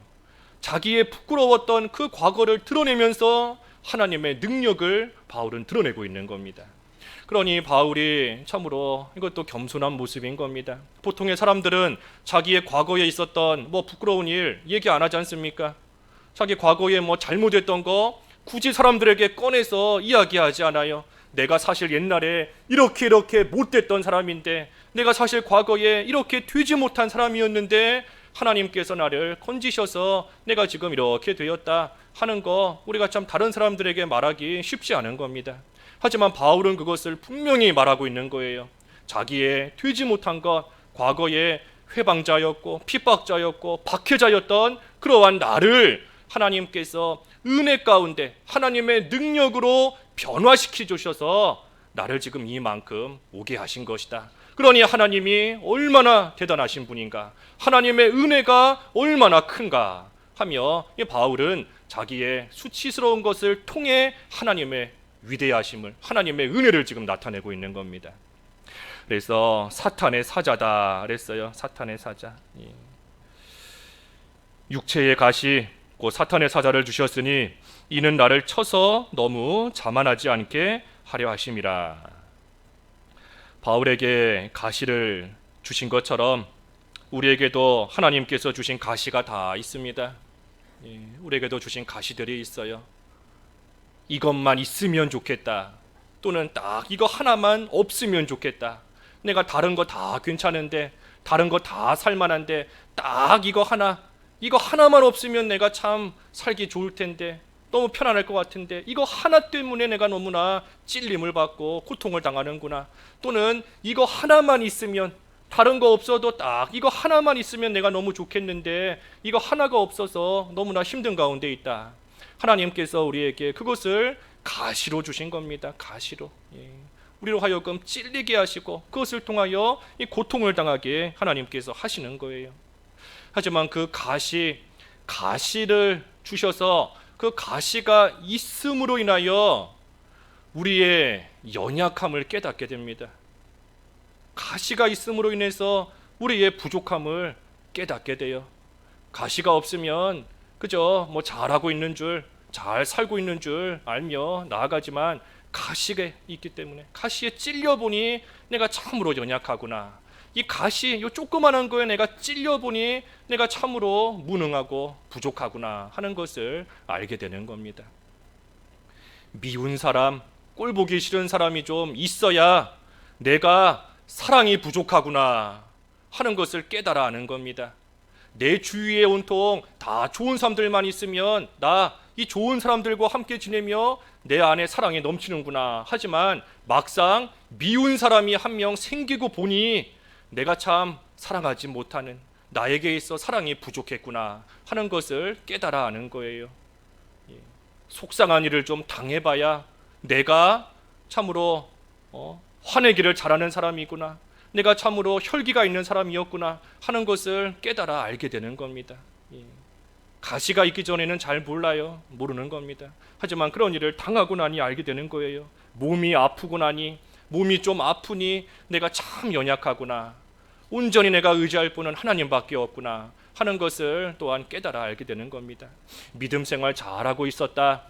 Speaker 1: 자기의 부끄러웠던 그 과거를 드러내면서 하나님의 능력을 바울은 드러내고 있는 겁니다. 그러니 바울이 참으로 이것도 겸손한 모습인 겁니다. 보통의 사람들은 자기의 과거에 있었던 부끄러운 일 얘기 안 하지 않습니까? 자기 과거에 잘못했던 거 굳이 사람들에게 꺼내서 이야기하지 않아요. 내가 사실 옛날에 이렇게 못됐던 사람인데, 내가 사실 과거에 이렇게 되지 못한 사람이었는데 하나님께서 나를 건지셔서 내가 지금 이렇게 되었다 하는 거 우리가 참 다른 사람들에게 말하기 쉽지 않은 겁니다. 하지만 바울은 그것을 분명히 말하고 있는 거예요. 자기의 되지 못한 것, 과거에 회방자였고 핍박자였고 박해자였던 그러한 나를 하나님께서 은혜 가운데 하나님의 능력으로 변화시켜 주셔서 나를 지금 이만큼 오게 하신 것이다. 그러니 하나님이 얼마나 대단하신 분인가, 하나님의 은혜가 얼마나 큰가 하며 이 바울은 자기의 수치스러운 것을 통해 하나님의 위대하심을, 하나님의 은혜를 지금 나타내고 있는 겁니다. 그래서 사탄의 사자다 그랬어요. 사탄의 사자. 육체의 가시 곧 사탄의 사자를 주셨으니 이는 나를 쳐서 너무 자만하지 않게 하려 하심이라. 바울에게 가시를 주신 것처럼 우리에게도 하나님께서 주신 가시가 다 있습니다. 우리에게도 주신 가시들이 있어요. 이것만 있으면 좋겠다, 또는 딱 이거 하나만 없으면 좋겠다, 내가 다른 거 다 괜찮은데, 다른 거 다 살만한데 딱 이거 하나만 없으면 내가 참 살기 좋을 텐데, 너무 편안할 것 같은데 이거 하나 때문에 내가 너무나 찔림을 받고 고통을 당하는구나, 또는 이거 하나만 있으면, 다른 거 없어도 딱 이거 하나만 있으면 내가 너무 좋겠는데 이거 하나가 없어서 너무나 힘든 가운데 있다. 하나님께서 우리에게 그것을 가시로 주신 겁니다. 가시로. 우리로 하여금 찔리게 하시고 그것을 통하여 이 고통을 당하게 하나님께서 하시는 거예요. 하지만 그 가시를 주셔서 그 가시가 있음으로 인하여 우리의 연약함을 깨닫게 됩니다. 가시가 있음으로 인해서 우리의 부족함을 깨닫게 돼요. 가시가 없으면 그저 잘하고 있는 줄, 잘 살고 있는 줄 알며 나아가지만, 가시가 있기 때문에, 가시에 찔려보니 내가 참으로 연약하구나, 이 가시, 이 조그만한 거에 내가 찔려보니 내가 참으로 무능하고 부족하구나 하는 것을 알게 되는 겁니다. 미운 사람, 꼴 보기 싫은 사람이 좀 있어야 내가 사랑이 부족하구나 하는 것을 깨달아 아는 겁니다. 내 주위에 온통 다 좋은 사람들만 있으면 나 이 좋은 사람들과 함께 지내며 내 안에 사랑이 넘치는구나. 하지만 막상 미운 사람이 한 명 생기고 보니 내가 참 사랑하지 못하는, 나에게 있어 사랑이 부족했구나 하는 것을 깨달아 아는 거예요. 속상한 일을 좀 당해봐야 내가 참으로 화내기를 잘하는 사람이구나, 내가 참으로 혈기가 있는 사람이었구나 하는 것을 깨달아 알게 되는 겁니다. 가시가 있기 전에는 잘 몰라요. 모르는 겁니다. 하지만 그런 일을 당하고 나니 알게 되는 거예요. 몸이 아프고 나니, 몸이 좀 아프니 내가 참 연약하구나, 온전히 내가 의지할 분은 하나님밖에 없구나 하는 것을 또한 깨달아 알게 되는 겁니다. 믿음 생활 잘하고 있었다,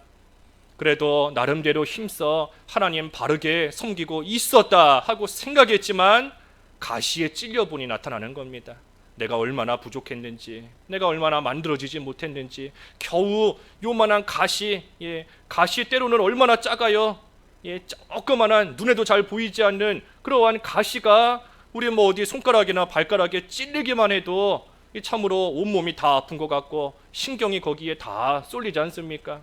Speaker 1: 그래도 나름대로 힘써 하나님 바르게 섬기고 있었다 하고 생각했지만 가시에 찔려보니 나타나는 겁니다. 내가 얼마나 부족했는지, 내가 얼마나 만들어지지 못했는지, 겨우 요만한 가시, 가시 때로는 얼마나 작아요. 조그만한, 눈에도 잘 보이지 않는 그러한 가시가 우리 어디 손가락이나 발가락에 찔리기만 해도 참으로 온몸이 다 아픈 것 같고 신경이 거기에 다 쏠리지 않습니까?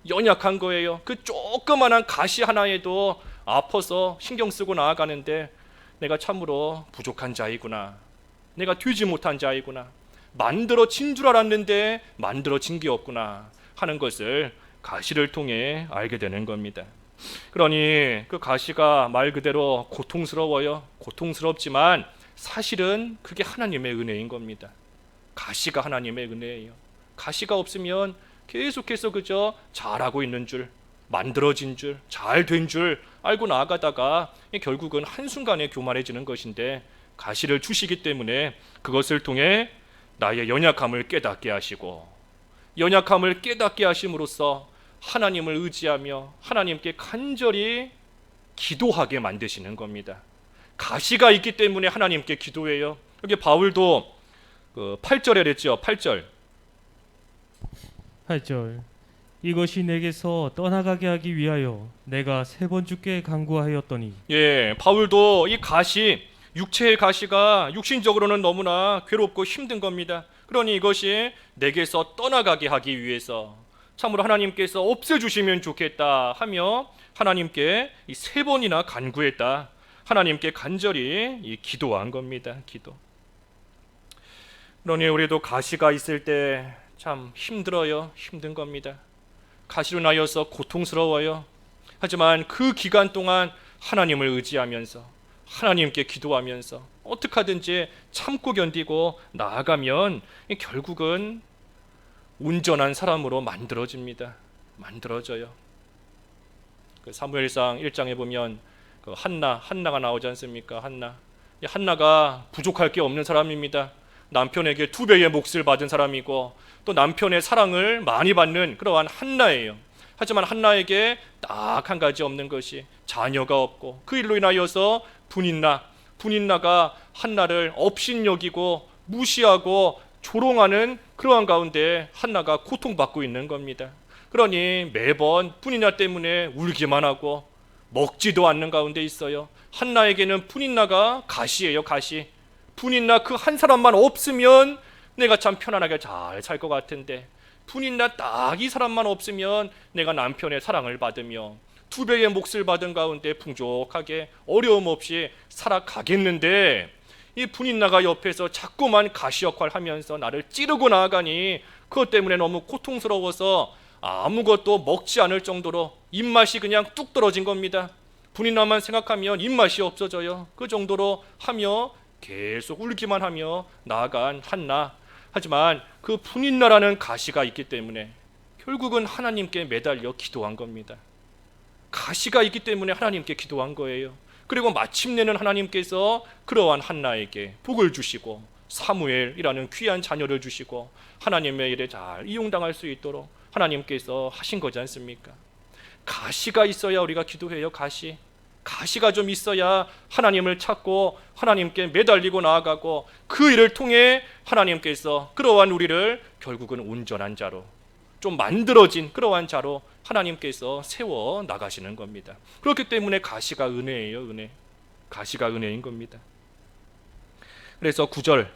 Speaker 1: 연약한 거예요. 그 조그만한 가시 하나에도 아파서 신경 쓰고 나아가는데 내가 참으로 부족한 자이구나, 내가 되지 못한 자이구나, 만들어진 줄 알았는데 만들어진 게 없구나 하는 것을 가시를 통해 알게 되는 겁니다. 그러니 그 가시가 말 그대로 고통스러워요. 고통스럽지만 사실은 그게 하나님의 은혜인 겁니다. 가시가 하나님의 은혜예요. 가시가 없으면 계속해서 그저 잘하고 있는 줄, 만들어진 줄, 잘 된 줄 알고 나아가다가 결국은 한순간에 교만해지는 것인데, 가시를 주시기 때문에 그것을 통해 나의 연약함을 깨닫게 하시고, 연약함을 깨닫게 하심으로써 하나님을 의지하며 하나님께 간절히 기도하게 만드시는 겁니다. 가시가 있기 때문에 하나님께 기도해요. 여기 바울도 8절에 그랬죠. 8절.
Speaker 2: 이것이 내게서 떠나가게 하기 위하여 내가 3번 주께 간구하였더니.
Speaker 1: 바울도 이 가시, 육체의 가시가 육신적으로는 너무나 괴롭고 힘든 겁니다. 그러니 이것이 내게서 떠나가게 하기 위해서 참으로 하나님께서 없애주시면 좋겠다 하며 하나님께 이 3번이나 간구했다. 하나님께 간절히 기도한 겁니다. 기도. 그러니 우리도 가시가 있을 때 참 힘들어요. 힘든 겁니다. 가시로 인하여서 고통스러워요. 하지만 그 기간 동안 하나님을 의지하면서 하나님께 기도하면서 어떻게 하든지 참고 견디고 나아가면 결국은 온전한 사람으로 만들어집니다. 만들어져요. 그 사무엘상 1장에 보면 그 한나가 나오지 않습니까? 한나가 부족할 게 없는 사람입니다. 남편에게 2배의 몫을 받은 사람이고 또 남편의 사랑을 많이 받는 그러한 한나예요. 하지만 한나에게 딱 한 가지 없는 것이 자녀가 없고, 그 일로 인하여서 분인나가 한나를 업신여기고 무시하고 조롱하는 그러한 가운데 한나가 고통받고 있는 겁니다. 그러니 매번 분인나 때문에 울기만 하고 먹지도 않는 가운데 있어요. 한나에게는 분인나가 가시예요, 가시. 분인나 그 한 사람만 없으면 내가 참 편안하게 잘 살 것 같은데, 분인나 딱 이 사람만 없으면 내가 남편의 사랑을 받으며 두 배의 몫을 받은 가운데 풍족하게 어려움 없이 살아가겠는데, 이 분인나가 옆에서 자꾸만 가시 역할 하면서 나를 찌르고 나아가니 그것 때문에 너무 고통스러워서 아무것도 먹지 않을 정도로 입맛이 그냥 뚝 떨어진 겁니다. 분인나만 생각하면 입맛이 없어져요. 그 정도로 하며 계속 울기만 하며 나아간 한나. 하지만 그 분인나라는 가시가 있기 때문에 결국은 하나님께 매달려 기도한 겁니다. 가시가 있기 때문에 하나님께 기도한 거예요. 그리고 마침내는 하나님께서 그러한 한나에게 복을 주시고 사무엘이라는 귀한 자녀를 주시고 하나님의 일에 잘 이용당할 수 있도록 하나님께서 하신 거지 않습니까? 가시가 있어야 우리가 기도해요. 가시가 좀 있어야 하나님을 찾고 하나님께 매달리고 나아가고 그 일을 통해 하나님께서 그러한 우리를 결국은 온전한 자로, 좀 만들어진 그러한 자로 하나님께서 세워 나가시는 겁니다. 그렇기 때문에 가시가 은혜예요. 은혜. 가시가 은혜인 겁니다. 그래서 9절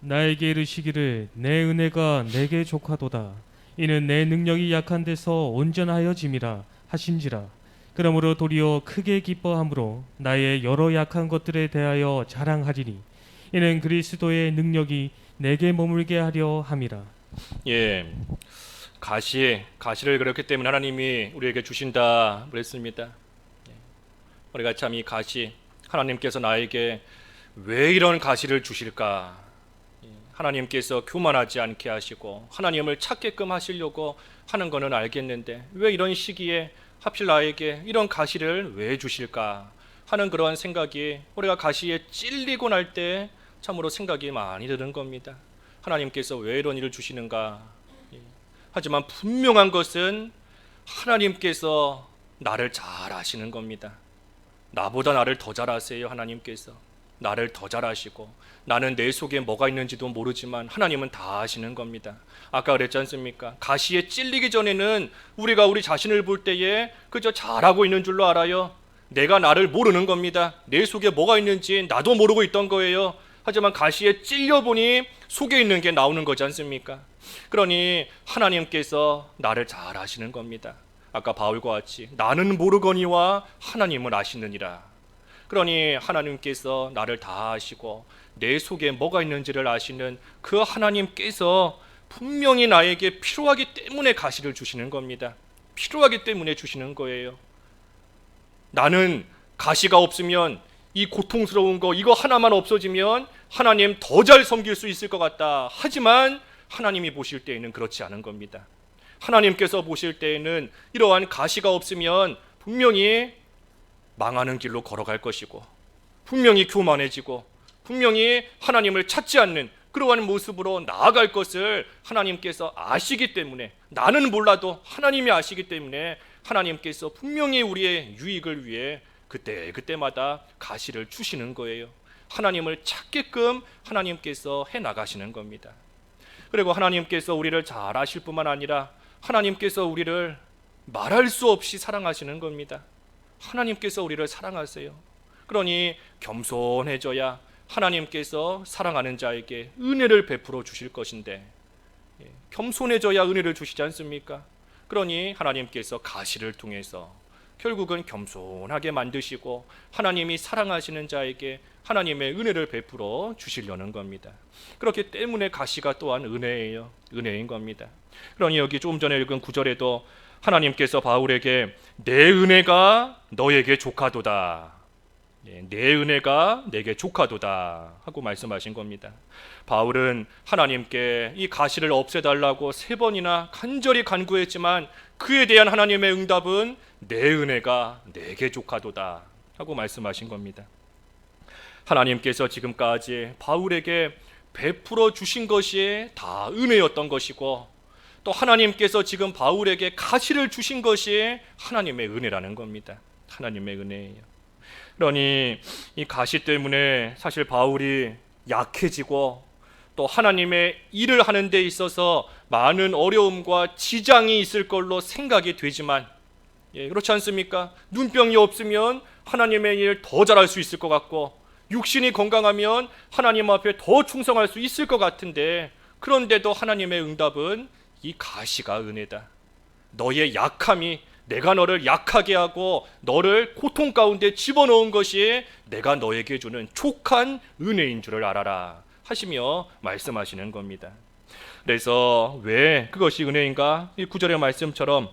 Speaker 2: 나에게 이르시기를 내 은혜가 내게 족하도다. 이는 내 능력이 약한 데서 온전하여짐이라 하신지라. 그러므로 도리어 크게 기뻐함으로 나의 여러 약한 것들에 대하여 자랑하리니 이는 그리스도의 능력이 내게 머물게 하려 함이라.
Speaker 1: 예, 가시를 그렇기 때문에 하나님이 우리에게 주신다 그랬습니다. 우리가 참 이 가시, 하나님께서 나에게 왜 이런 가시를 주실까? 하나님께서 교만하지 않게 하시고 하나님을 찾게끔 하시려고 하는 거는 알겠는데 왜 이런 시기에 하필 나에게 이런 가시를 왜 주실까 하는 그러한 생각이, 우리가 가시에 찔리고 날 때 참으로 생각이 많이 드는 겁니다. 하나님께서 왜 이런 일을 주시는가? 하지만 분명한 것은 하나님께서 나를 잘 아시는 겁니다. 나보다 나를 더 잘 아세요. 하나님께서 나를 더 잘 아시고 나는 내 속에 뭐가 있는지도 모르지만 하나님은 다 아시는 겁니다. 아까 그랬지 않습니까? 가시에 찔리기 전에는 우리가 우리 자신을 볼 때에 그저 잘하고 있는 줄로 알아요. 내가 나를 모르는 겁니다. 내 속에 뭐가 있는지 나도 모르고 있던 거예요. 하지만 가시에 찔려보니 속에 있는 게 나오는 거지 않습니까? 그러니 하나님께서 나를 잘 아시는 겁니다. 아까 바울과 같이 나는 모르거니와 하나님은 아시느니라. 그러니 하나님께서 나를 다 아시고 내 속에 뭐가 있는지를 아시는 그 하나님께서 분명히 나에게 필요하기 때문에 가시를 주시는 겁니다. 필요하기 때문에 주시는 거예요. 나는 가시가 없으면 이 고통스러운 거 이거 하나만 없어지면 하나님 더 잘 섬길 수 있을 것 같다. 하지만 하나님이 보실 때에는 그렇지 않은 겁니다. 하나님께서 보실 때에는 이러한 가시가 없으면 분명히 망하는 길로 걸어갈 것이고 분명히 교만해지고 분명히 하나님을 찾지 않는 그러한 모습으로 나아갈 것을 하나님께서 아시기 때문에, 나는 몰라도 하나님이 아시기 때문에 하나님께서 분명히 우리의 유익을 위해 그때마다 가시를 주시는 거예요. 하나님을 찾게끔 하나님께서 해나가시는 겁니다. 그리고 하나님께서 우리를 잘 아실 뿐만 아니라 하나님께서 우리를 말할 수 없이 사랑하시는 겁니다. 하나님께서 우리를 사랑하세요. 그러니 겸손해져야 하나님께서 사랑하는 자에게 은혜를 베풀어 주실 것인데, 겸손해져야 은혜를 주시지 않습니까? 그러니 하나님께서 가시를 통해서 결국은 겸손하게 만드시고 하나님이 사랑하시는 자에게 하나님의 은혜를 베풀어 주시려는 겁니다. 그렇기 때문에 가시가 또한 은혜예요. 은혜인 겁니다. 그러니 여기 조금 전에 읽은 9절에도 하나님께서 바울에게 내 은혜가 너에게 족하도다, 내 은혜가 내게 족하도다 하고 말씀하신 겁니다. 바울은 하나님께 이 가시를 없애달라고 3번이나 간절히 간구했지만 그에 대한 하나님의 응답은 내 은혜가 내게 족하도다 하고 말씀하신 겁니다. 하나님께서 지금까지 바울에게 베풀어 주신 것이 다 은혜였던 것이고, 또 하나님께서 지금 바울에게 가시를 주신 것이 하나님의 은혜라는 겁니다. 하나님의 은혜예요. 그러니 이 가시 때문에 사실 바울이 약해지고 또 하나님의 일을 하는 데 있어서 많은 어려움과 지장이 있을 걸로 생각이 되지만, 그렇지 않습니까? 눈병이 없으면 하나님의 일 더 잘할 수 있을 것 같고, 육신이 건강하면 하나님 앞에 더 충성할 수 있을 것 같은데, 그런데도 하나님의 응답은 이 가시가 은혜다. 너의 약함이 내가 너를 약하게 하고 너를 고통 가운데 집어넣은 것이 내가 너에게 주는 족한 은혜인 줄을 알아라 하시며 말씀하시는 겁니다. 그래서 왜 그것이 은혜인가? 이 9절의 말씀처럼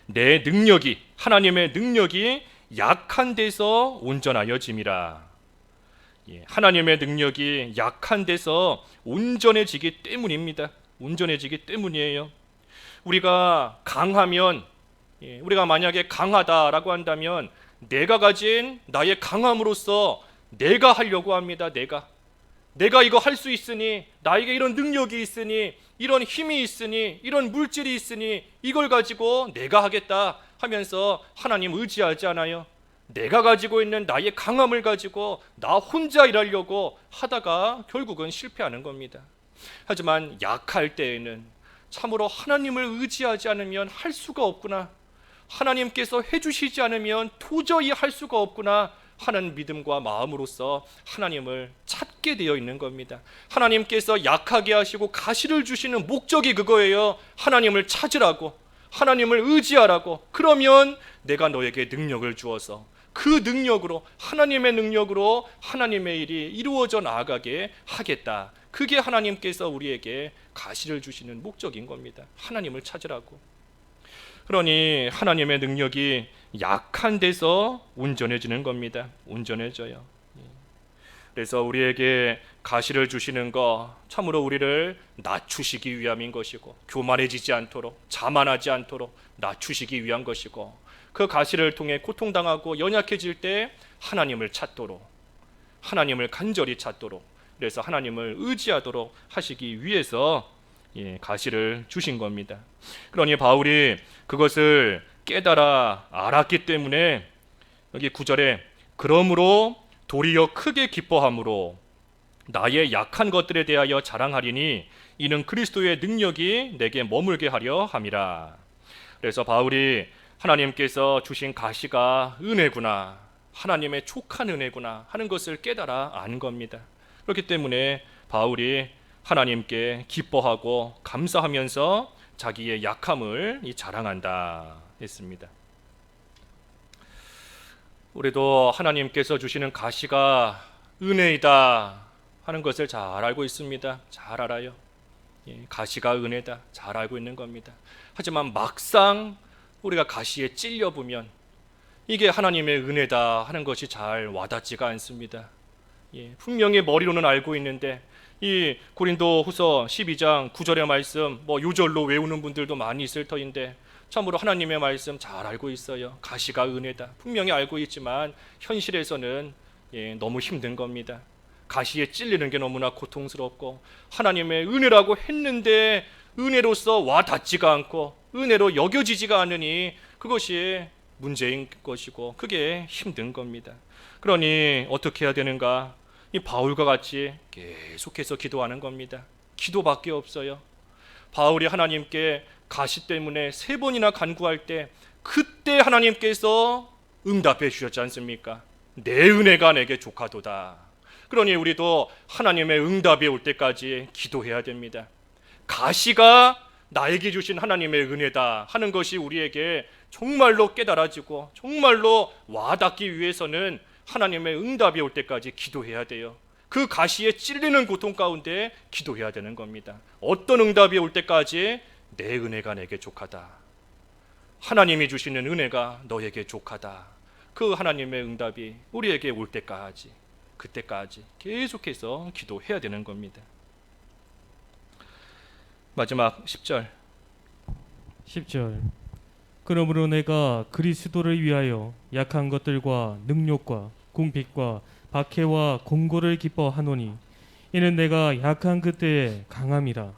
Speaker 1: 내 능력이, 하나님의 능력이 약한 데서 온전하여짐이라. 하나님의 능력이 약한 데서 온전해지기 때문입니다. 온전해지기 때문이에요. 우리가 강하면, 우리가 만약에 강하다라고 한다면 내가 가진 나의 강함으로써 내가 하려고 합니다. 내가 이거 할 수 있으니, 나에게 이런 능력이 있으니, 이런 힘이 있으니, 이런 물질이 있으니 이걸 가지고 내가 하겠다 하면서 하나님 의지하지 않아요. 내가 가지고 있는 나의 강함을 가지고 나 혼자 일하려고 하다가 결국은 실패하는 겁니다. 하지만 약할 때에는 참으로 하나님을 의지하지 않으면 할 수가 없구나, 하나님께서 해주시지 않으면 도저히 할 수가 없구나 하는 믿음과 마음으로서 하나님을 찾게 되어 있는 겁니다. 하나님께서 약하게 하시고 가시를 주시는 목적이 그거예요. 하나님을 찾으라고, 하나님을 의지하라고. 그러면 내가 너에게 능력을 주어서 그 능력으로, 하나님의 능력으로 하나님의 일이 이루어져 나아가게 하겠다. 그게 하나님께서 우리에게 가시를 주시는 목적인 겁니다. 하나님을 찾으라고. 그러니 하나님의 능력이 약한 데서 온전해지는 겁니다. 온전해져요. 그래서 우리에게 가시를 주시는 거 참으로 우리를 낮추시기 위함인 것이고, 교만해지지 않도록, 자만하지 않도록 낮추시기 위한 것이고, 그 가시를 통해 고통당하고 연약해질 때 하나님을 찾도록, 하나님을 간절히 찾도록, 그래서 하나님을 의지하도록 하시기 위해서 가시를 주신 겁니다. 그러니 바울이 그것을 깨달아 알았기 때문에 여기 9절에 그러므로 도리어 크게 기뻐함으로 나의 약한 것들에 대하여 자랑하리니 이는 그리스도의 능력이 내게 머물게 하려 함이라. 그래서 바울이 하나님께서 주신 가시가 은혜구나, 하나님의 촉한 은혜구나 하는 것을 깨달아 안 겁니다. 그렇기 때문에 바울이 하나님께 기뻐하고 감사하면서 자기의 약함을 자랑한다 했습니다. 우리도 하나님께서 주시는 가시가 은혜이다 하는 것을 잘 알고 있습니다. 잘 알아요. 가시가 은혜다 잘 알고 있는 겁니다. 하지만 막상 우리가 가시에 찔려보면 이게 하나님의 은혜다 하는 것이 잘 와닿지가 않습니다. 분명히 머리로는 알고 있는데 이 고린도 후서 12장 9절의 말씀 요절로 외우는 분들도 많이 있을 터인데 참으로 하나님의 말씀 잘 알고 있어요. 가시가 은혜다 분명히 알고 있지만 현실에서는 너무 힘든 겁니다. 가시에 찔리는 게 너무나 고통스럽고 하나님의 은혜라고 했는데 은혜로서 와닿지가 않고 은혜로 여겨지지가 않으니 그것이 문제인 것이고 그게 힘든 겁니다. 그러니 어떻게 해야 되는가? 이 바울과 같이 계속해서 기도하는 겁니다. 기도밖에 없어요. 바울이 하나님께 가시 때문에 3번이나 간구할 때 그때 하나님께서 응답해 주셨지 않습니까? 내 은혜가 내게 족하도다. 그러니 우리도 하나님의 응답이 올 때까지 기도해야 됩니다. 가시가 나에게 주신 하나님의 은혜다 하는 것이 우리에게 정말로 깨달아지고 정말로 와닿기 위해서는 하나님의 응답이 올 때까지 기도해야 돼요. 그 가시에 찔리는 고통 가운데 기도해야 되는 겁니다. 어떤 응답이 올 때까지 내 은혜가 내게 족하다. 하나님이 주시는 은혜가 너에게 족하다. 그 하나님의 응답이 우리에게 올 때까지, 그때까지 계속해서 기도해야 되는 겁니다. 마지막 10절.
Speaker 2: 그러므로 내가 그리스도를 위하여 약한 것들과 능욕과 궁핍과 박해와 공고를 기뻐하노니 이는 내가 약한 그때의 강함이라.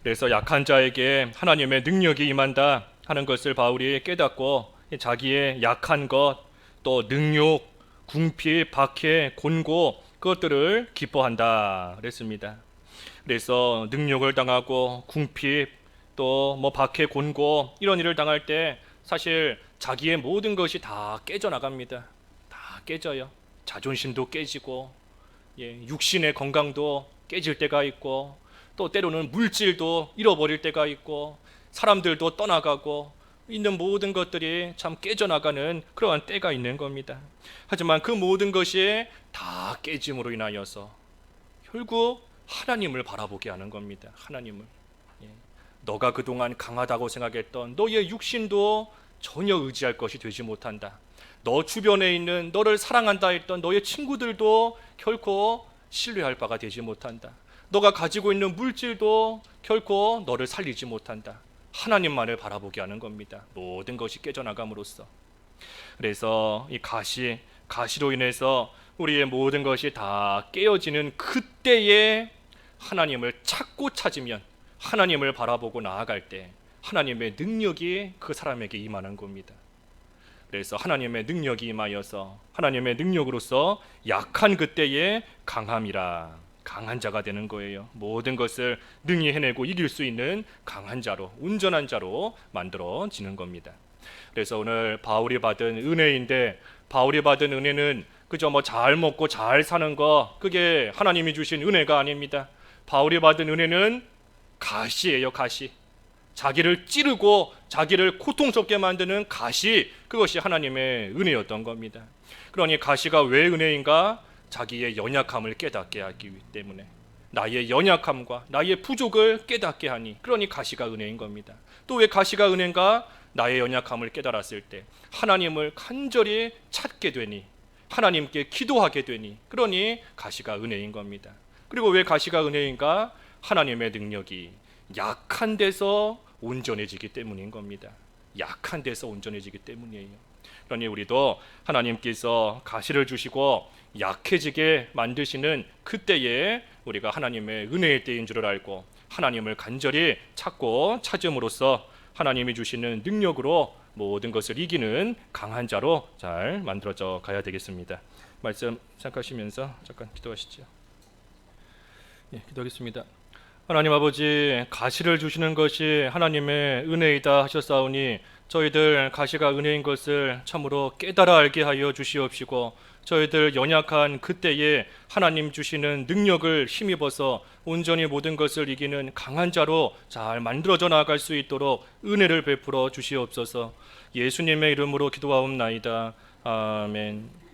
Speaker 1: 그래서 약한 자에게 하나님의 능력이 임한다 하는 것을 바울이 깨닫고 자기의 약한 것, 또 능욕, 궁핍, 박해, 곤고 그것들을 기뻐한다 그랬습니다. 그래서 능욕을 당하고 궁핍 또 뭐 박해, 곤고 이런 일을 당할 때 사실 자기의 모든 것이 다 깨져나갑니다. 다 깨져요. 자존심도 깨지고 육신의 건강도 깨질 때가 있고 또 때로는 물질도 잃어버릴 때가 있고 사람들도 떠나가고 있는 모든 것들이 참 깨져나가는 그러한 때가 있는 겁니다. 하지만 그 모든 것이 다 깨짐으로 인하여서 결국 하나님을 바라보게 하는 겁니다. 하나님을. 너가 그동안 강하다고 생각했던 너의 육신도 전혀 의지할 것이 되지 못한다. 너 주변에 있는 너를 사랑한다 했던 너의 친구들도 결코 신뢰할 바가 되지 못한다. 너가 가지고 있는 물질도 결코 너를 살리지 못한다. 하나님만을 바라보게 하는 겁니다. 모든 것이 깨져나감으로써. 그래서 이 가시로 인해서 우리의 모든 것이 다 깨어지는 그때에 하나님을 찾으면 하나님을 바라보고 나아갈 때 하나님의 능력이 그 사람에게 임하는 겁니다. 그래서 하나님의 능력이 임하여서 하나님의 능력으로서 약한 그때에 강함이라 강한 자가 되는 거예요. 모든 것을 능히 해내고 이길 수 있는 강한 자로, 온전한 자로 만들어지는 겁니다. 그래서 오늘 바울이 받은 은혜인데 바울이 받은 은혜는 그저 뭐 잘 먹고 잘 사는 거 그게 하나님이 주신 은혜가 아닙니다. 바울이 받은 은혜는 가시예요. 가시. 자기를 찌르고 자기를 고통스럽게 만드는 가시, 그것이 하나님의 은혜였던 겁니다. 그러니 가시가 왜 은혜인가? 자기의 연약함을 깨닫게 하기 때문에, 나의 연약함과 나의 부족을 깨닫게 하니, 그러니 가시가 은혜인 겁니다. 또 왜 가시가 은혜인가? 나의 연약함을 깨달았을 때 하나님을 간절히 찾게 되니, 하나님께 기도하게 되니, 그러니 가시가 은혜인 겁니다. 그리고 왜 가시가 은혜인가? 하나님의 능력이 약한 데서 온전해지기 때문인 겁니다. 약한 데서 온전해지기 때문이에요. 그러니 우리도 하나님께서 가시를 주시고 약해지게 만드시는 그때에 우리가 하나님의 은혜의 때인 줄을 알고 하나님을 간절히 찾음으로써 하나님이 주시는 능력으로 모든 것을 이기는 강한 자로 잘 만들어져 가야 되겠습니다. 말씀 생각하시면서 잠깐 기도하시죠. 기도하겠습니다. 하나님 아버지, 가시를 주시는 것이 하나님의 은혜이다 하셨사오니 저희들 가시가 은혜인 것을 참으로 깨달아 알게 하여 주시옵시고, 저희들 연약한 그때에 하나님 주시는 능력을 힘입어서 온전히 모든 것을 이기는 강한 자로 잘 만들어져 나갈 수 있도록 은혜를 베풀어 주시옵소서. 예수님의 이름으로 기도하옵나이다. 아멘.